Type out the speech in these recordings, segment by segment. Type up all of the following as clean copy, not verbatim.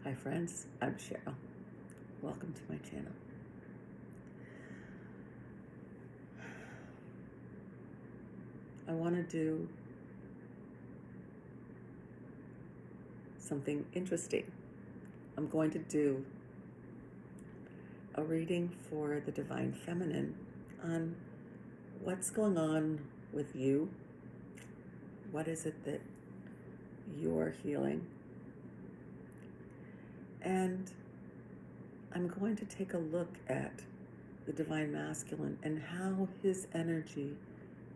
Hi friends, I'm Cheryl. Welcome to my channel. I want to do something interesting. I'm going to do a reading for the Divine Feminine on what's going on with you. What is it that you're healing? And I'm going to take a look at the Divine Masculine and how his energy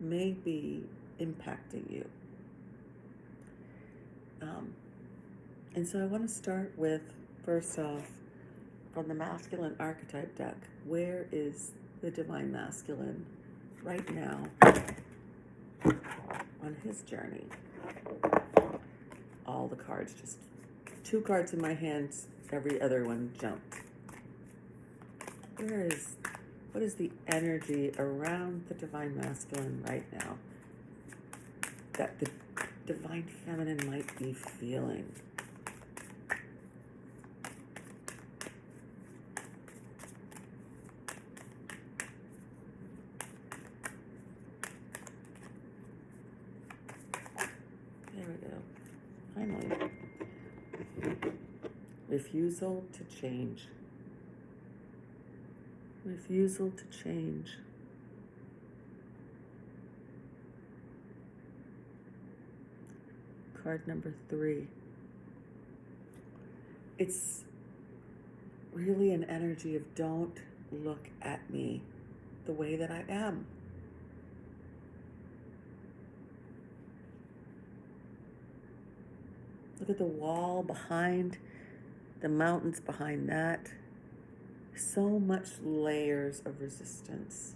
may be impacting you. And so I want to start with, first off, from the Masculine Archetype deck, where is the Divine Masculine right now on his journey? All the cards, just 2 cards in my hands, every other one jumped. What is the energy around the Divine Masculine right now that the Divine Feminine might be feeling? There we go. Finally. Refusal to change. Refusal to change. Card number 3. It's really an energy of don't look at me the way that I am. Look at the wall behind, the mountains behind that. So much layers of resistance.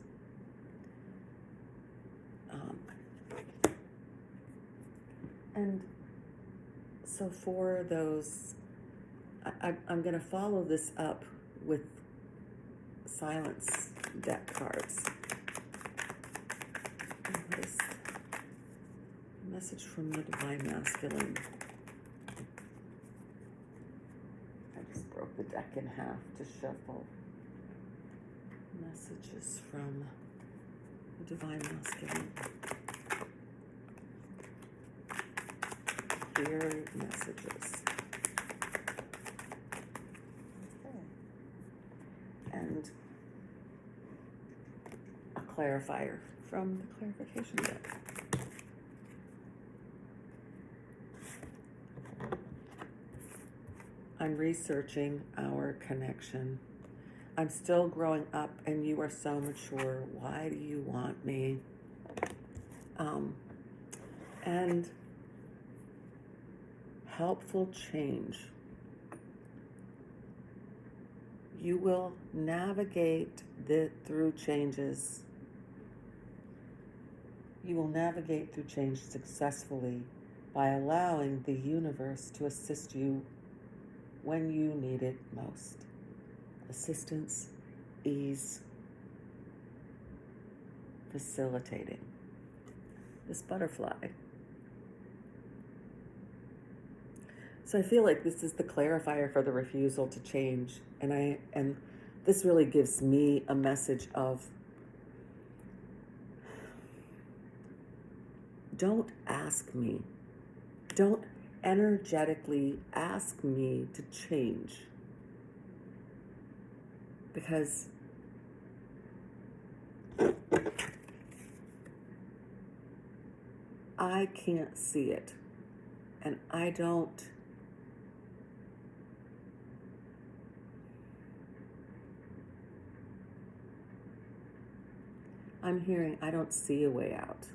And so for those, I'm going to follow this up with silence deck cards. What is the message from the Divine Masculine? I just broke the deck in half to shuffle. Messages from the Divine Masculine. Clear messages. Okay. And a clarifier from the clarification deck. I'm researching our connection. I'm still growing up and you are so mature. Why do you want me? And helpful change. You will navigate through changes. You will navigate through change successfully by allowing the universe to assist you when you need it most. Assistance, ease, facilitating. This butterfly. So I feel like this is the clarifier for the refusal to change. And this really gives me a message of don't ask me. Don't energetically ask me to change. Because I can't see it. And I'm hearing I don't see a way out.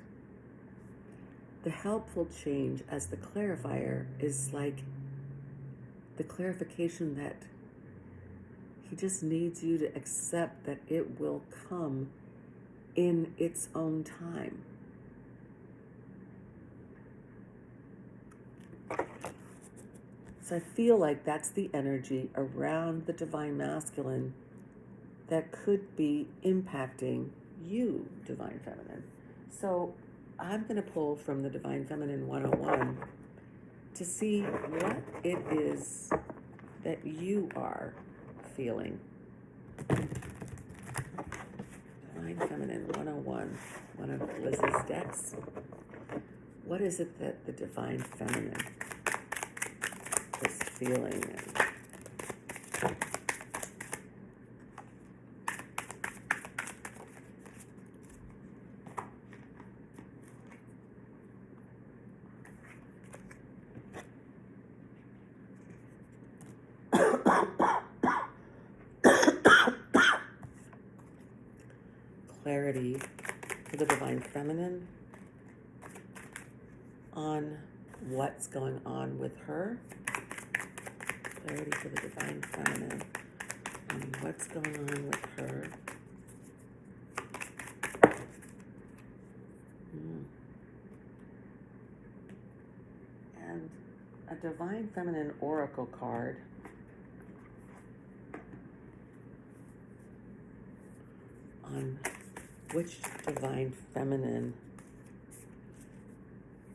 The helpful change as the clarifier is like the clarification that he just needs you to accept that it will come in its own time. So I feel like that's the energy around the Divine Masculine that could be impacting you, Divine Feminine. So I'm going to pull from the Divine Feminine 101 to see what it is that you are feeling. Divine Feminine 101, one of Liz's decks. What is it that the Divine Feminine is feeling? Clarity for the Divine Feminine on what's going on with her. Clarity for the Divine Feminine on what's going on with her. And a Divine Feminine Oracle card on which Divine Feminine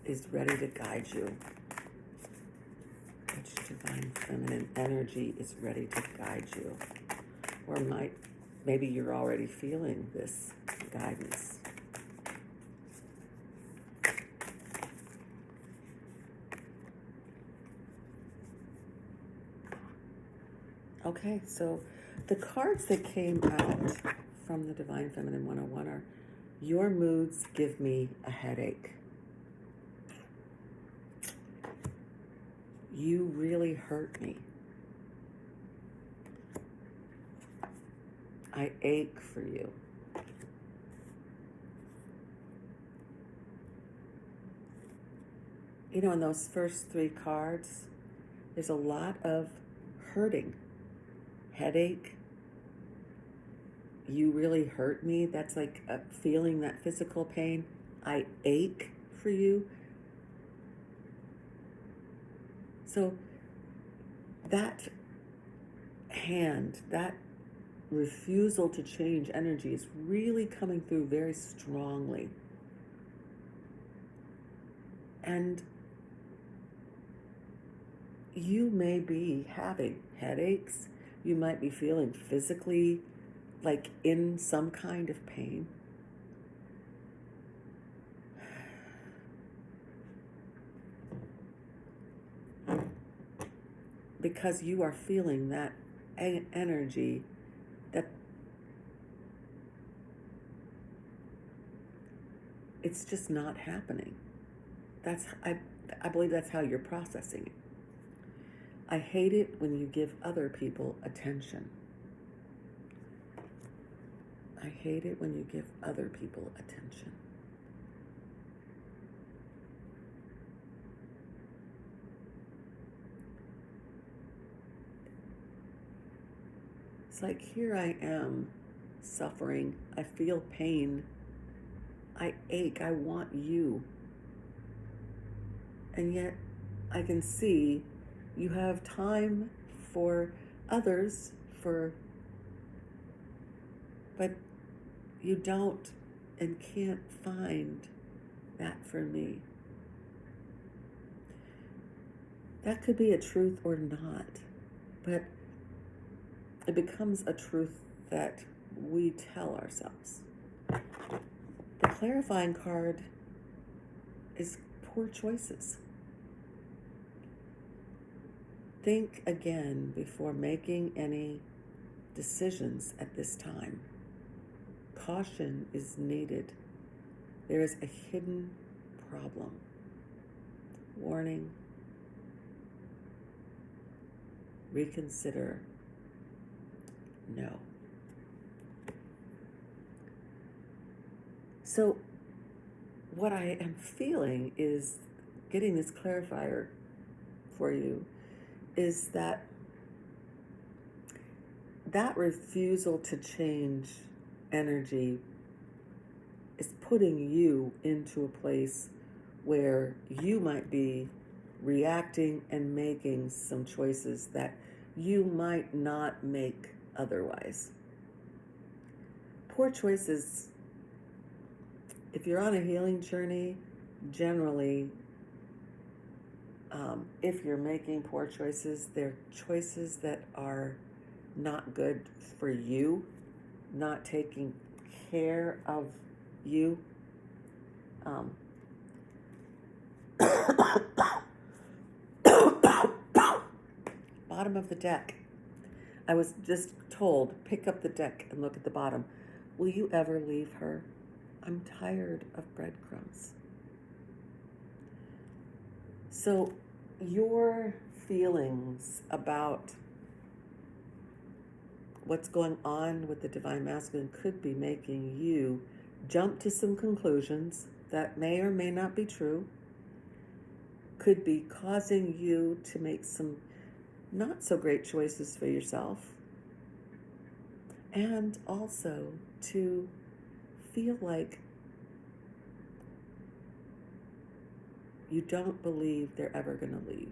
is ready to guide you. Which Divine Feminine energy is ready to guide you. Or maybe you're already feeling this guidance. Okay, so the cards that came out from the Divine Feminine 101 are, your moods give me a headache. You really hurt me. I ache for you. You know, in those first three cards, there's a lot of hurting. Headache. You really hurt me. That's like feeling that physical pain. I ache for you. So that hand, that refusal to change energy is really coming through very strongly. And you may be having headaches. You might be feeling physically like in some kind of pain. Because you are feeling that energy that it's just not happening. I believe that's how you're processing it. I hate it when you give other people attention. I hate it when you give other people attention. It's like, here I am suffering. I feel pain. I ache. I want you. And yet I can see you have time for others, but you don't and can't find that for me. That could be a truth or not, but it becomes a truth that we tell ourselves. The clarifying card is poor choices. Think again before making any decisions at this time. Caution is needed. There is a hidden problem. Warning. Reconsider. No. So what I am feeling is, getting this clarifier for you, is that refusal to change energy is putting you into a place where you might be reacting and making some choices that you might not make otherwise. Poor choices, if you're on a healing journey, generally If you're making poor choices, they're choices that are not good for you, not taking care of you. Bottom of the deck. I was just told, pick up the deck and look at the bottom. Will you ever leave her? I'm tired of breadcrumbs. So your feelings about what's going on with the Divine Masculine could be making you jump to some conclusions that may or may not be true, could be causing you to make some not so great choices for yourself, and also to feel like you don't believe they're ever going to leave.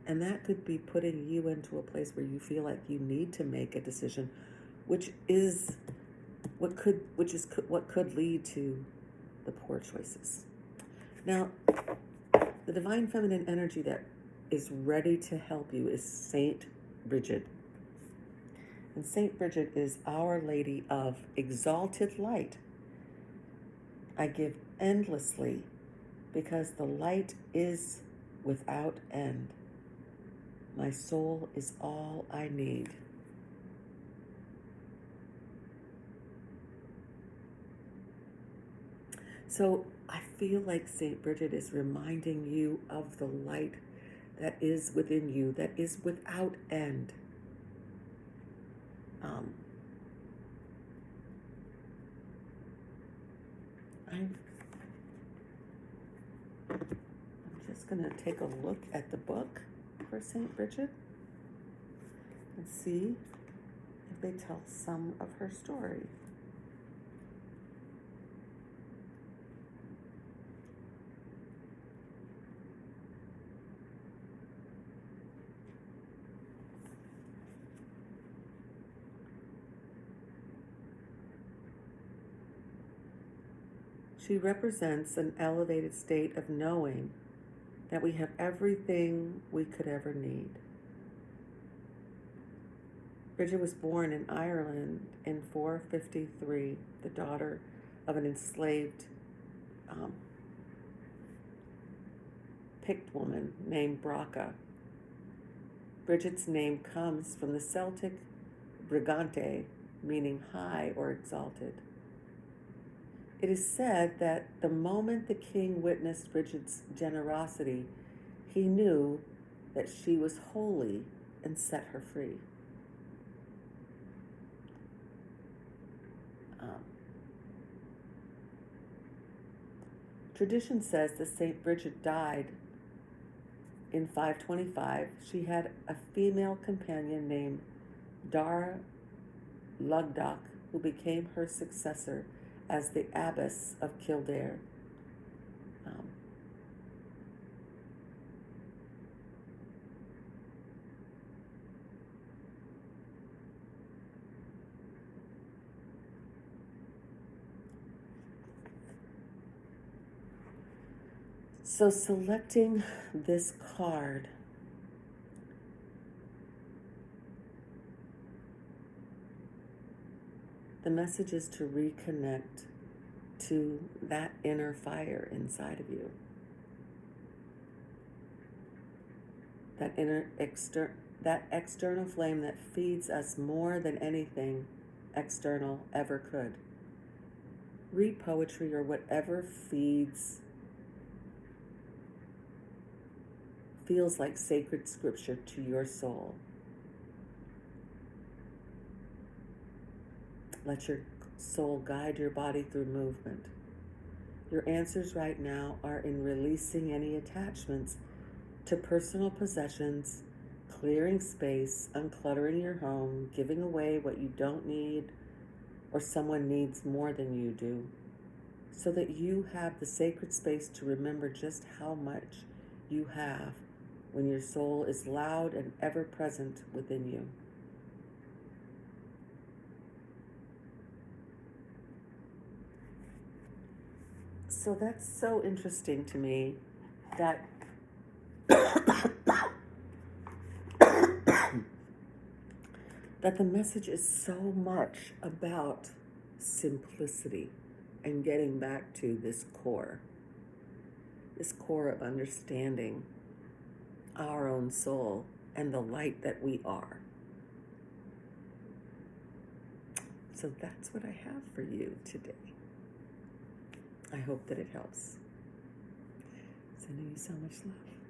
And that could be putting you into a place where you feel like you need to make a decision, which is what could lead to the poor choices. Now, the divine feminine energy that is ready to help you is Saint Bridget. And Saint Bridget is Our Lady of Exalted Light. I give endlessly because the light is without end. My soul is all I need. So I feel like Saint Bridget is reminding you of the light that is within you, that is without end. I'm just going to take a look at the book for Saint Bridget and see if they tell some of her story. She represents an elevated state of knowing that we have everything we could ever need. Bridget was born in Ireland in 453, the daughter of an enslaved Pict woman named Braca. Bridget's name comes from the Celtic brigante, meaning high or exalted. It is said that the moment the king witnessed Bridget's generosity, he knew that she was holy and set her free. Tradition says that Saint Bridget died in 525. She had a female companion named Dar Lugdoch, who became her successor as the abbess of Kildare. So selecting this card, the message is to reconnect to that inner fire inside of you. That external flame that feeds us more than anything external ever could. Read poetry or whatever feels like sacred scripture to your soul. Let your soul guide your body through movement. Your answers right now are in releasing any attachments to personal possessions, clearing space, uncluttering your home, giving away what you don't need or someone needs more than you do, so that you have the sacred space to remember just how much you have when your soul is loud and ever present within you. So that's so interesting to me that that the message is so much about simplicity and getting back to this core of understanding our own soul and the light that we are. So that's what I have for you today. I hope that it helps. Sending you so much love.